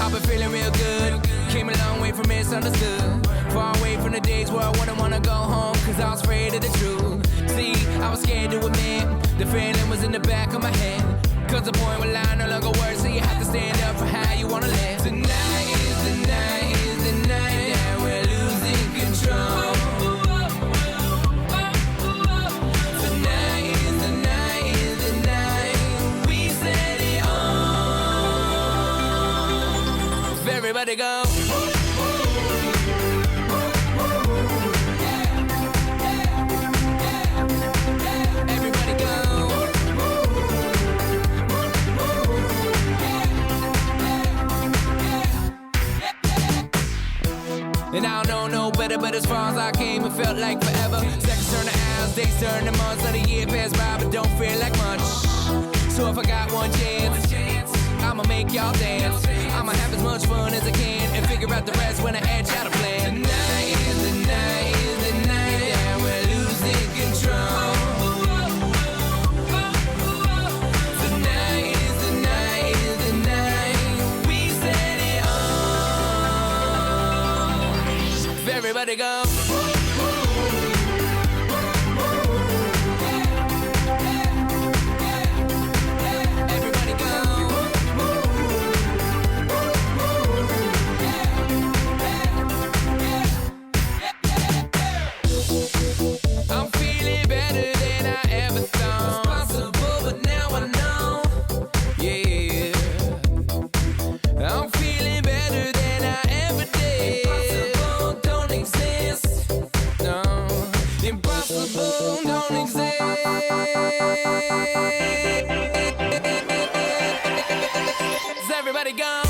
I've been feeling real good, came a long way from misunderstood. Far away from the days where I wouldn't wanna go home, cause I was afraid of the truth. See, I was scared to admit, the feeling was in the back of my head. Cause the point where lie no longer works, so you have to stand up for how you wanna live. Tonight is the night, is the night that we're losing control. Tonight is the night, is the night we set it on. Everybody go. Everybody go. And I don't know no better, but as far as I came, it felt like forever. Seconds turn to hours, days turn to months, let a year pass by, but don't feel like much. So if I got one chance, I'ma make y'all dance. I'ma have as much fun as I can and figure out the rest when I edge out a plan. Tonight is the night, is the night that we're losing control. Tonight is the night, is the night we set it on. Everybody go. Everybody go. I'm feeling better than I ever thought. It's possible, but now I know. Yeah. I'm feeling better than I ever did. Impossible don't exist. No. Impossible don't exist. Everybody go.